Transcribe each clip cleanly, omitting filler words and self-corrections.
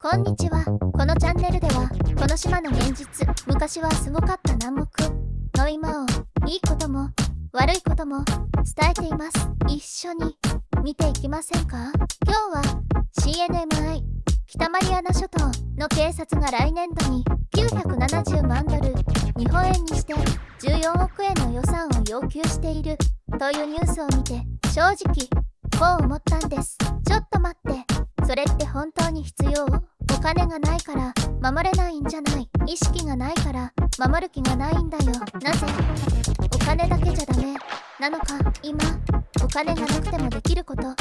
こんにちは。このチャンネルではこの島の現実、昔はすごかった南国の今をいいことも悪いことも伝えています。一緒に見ていきませんか？今日は CNMI 北マリアナ諸島の警察が来年度に970万ドル、日本円にして14億円の予算を要求しているというニュースを見て正直こう思ったんです。ちょっと待って、それって本当に必要？お金がないから守れないんじゃない？意識がないから守る気がないんだよ。なぜお金だけじゃダメなのか？今お金がなくてもできることは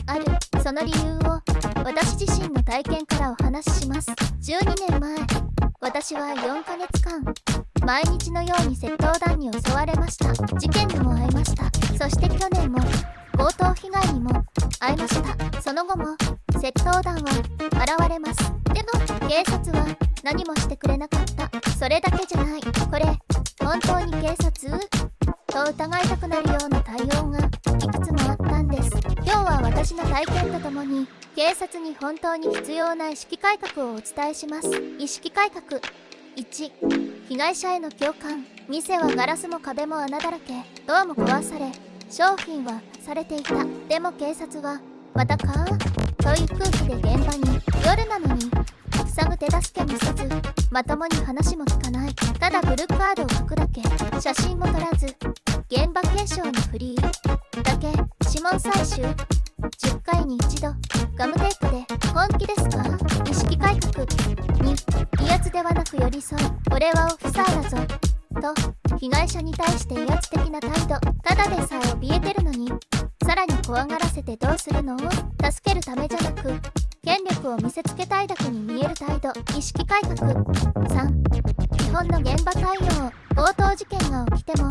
ある。その理由を私自身の体験からお話しします。12年前、私は4ヶ月間毎日のように窃盗団に襲われました。事件にも遭いました。そして去年も強盗被害にも遭いました。その後も窃盗団は現れます。でも警察は何もしてくれなかった。それだけじゃない。これ本当に警察？と疑いたくなるような対応がいくつもあったんです。今日は私の体験とともに警察に本当に必要な意識改革をお伝えします。意識改革1、被害者への共感。店はガラスも壁も穴だらけ、ドアも壊され、商品はされていた。でも警察はまたかという空気で現場に、夜なのに塞ぐ手助けもせず、まともに話も聞かない。ただブルーカードを書くだけ、写真も撮らず、現場検証のフリーだけ。指紋採取10回に一度、ガムテープで。本気ですか？意識改革2、威圧ではなく寄り添う。俺はオフィサーだぞと被害者に対して威圧的な態度。ただでさえ怯えてるのにさらに怖がらせてどうするの？助けるためじゃなく権力を見せつけたいだけに見える態度。意識改革3、基本の現場対応。強盗事件が起きても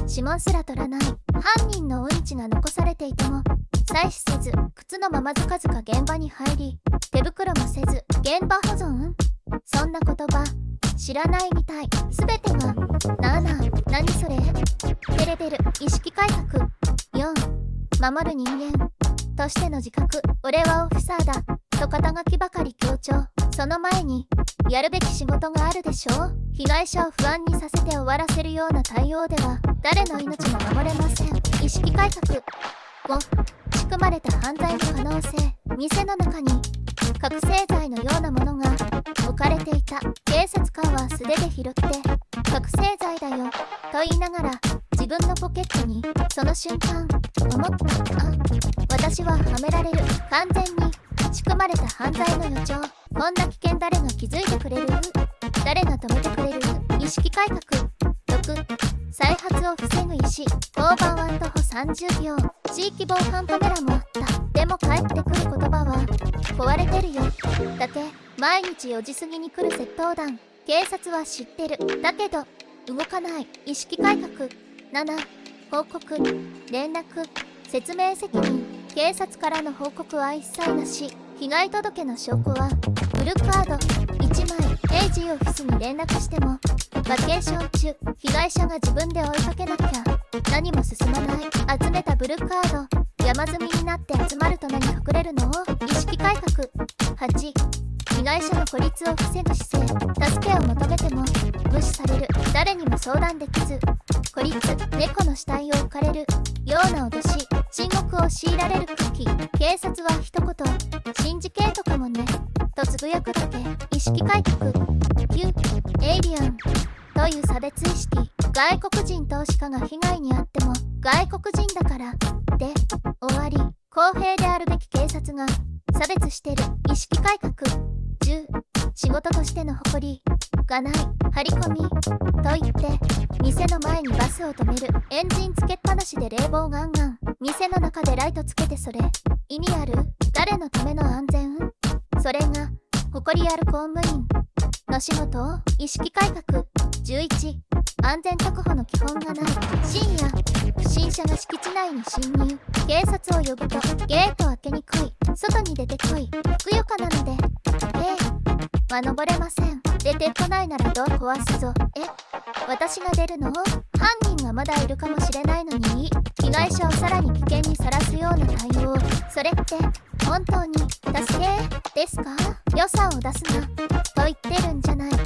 指紋すら取らない。犯人のうんちが残されていても採取せず、靴のままずかずか現場に入り、手袋もせず現場保存。そんな言葉知らないみたい。すべてがなあなあ、何それ？テレベル。意識改革4、守る人間としての自覚。俺はオフィサーだと肩書きばかり強調。その前にやるべき仕事があるでしょう。被害者を不安にさせて終わらせるような対応では誰の命も守れません。意識改革5、仕組まれた犯罪の可能性。店の中に覚醒剤のようなものが置かれていた。警察官は素手で拾って覚醒剤だよと言いながら自分のポケットに。その瞬間思った。私ははめられる。完全に仕組まれた犯罪の予兆。こんな危険誰が気づいてくれる？誰が止めてくれる？意識改革6、再発を防ぐ意思。交番は徒歩30秒。地域防犯カメラもあった。でも返ってくる言葉は壊れてるよだけ。毎日4時過ぎに来る窃盗団。警察は知ってる。だけど動かない。意識改革7、報告、連絡、説明責任。警察からの報告は一切なし。被害届の証拠はブルーカード1枚。AG オフィスに連絡してもバケーション中。被害者が自分で追いかけなきゃ何も進まない。集めたブルーカード山積みになって集まると何隠れるの？意識改革8、被害者の孤立を防ぐ姿勢。助けを求めても無視される。誰にも相談できず孤立。猫の死体を置かれるような脅し。沈黙を強いられる空気。警察は一言シンジケートかもねとつぶやくだけ。意識改革9、エイリアンという差別意識。外国人投資家が被害に遭っても外国人だからで終わり。公平であるべき警察が差別してる。意識改革10、仕事としての誇りがない。張り込みと言って店の前にバスを止める。エンジンつけっぱなしで冷房ガンガン。店の中でライトつけてそれ意味ある？誰のための安全？それが誇りある公務員の仕事？意識改革11、安全確保の基本がない。深夜不審者が敷地内に侵入。警察を呼ぶとゲート開けにくい。外に出てこい。ふくよかなのでは登れません。出てこないならドア壊すぞ。私が出るの？は犯人がまだいるかもしれないのに被害者をさらに危険にさらすような対応、それって本当に助けですか？予算を出すなと言ってるんじゃない。でも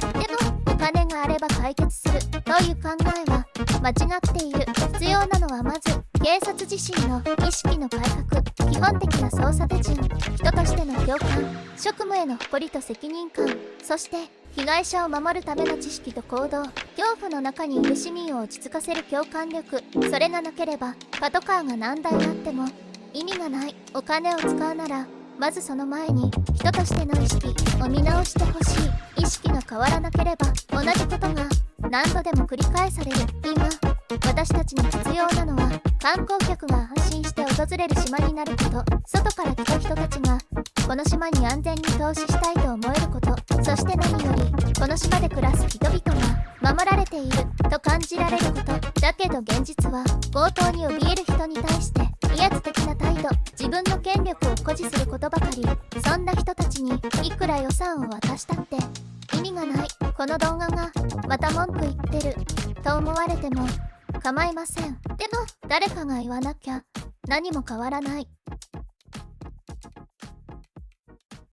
お金があれば解決するという考えは間違っている。必要なのはまず警察自身の意識の改革、基本的な捜査手順、人としての共感、職務への誇りと責任感、そして被害者を守るための知識と行動、恐怖の中にいる市民を落ち着かせる共感力。それがなければパトカーが何台あっても意味がない。お金を使うならまずその前に人としての意識を見直してほしい。意識が変わらなければ同じことが何度でも繰り返される。今私たちに必要なのは観光客が安心して訪れる島になること、外から来た人たちがこの島に安全に投資したいと思えること、そして何よりこの島で暮らす人々が守られていると感じられること。だけど現実は強盗に怯える人に対して威圧的な態度、自分の権力を誇示することばかり。そんな人たちにいくら予算を渡したって意味がない。この動画がまた文句言ってると思われても構いません。でも誰かが言わなきゃ何も変わらない。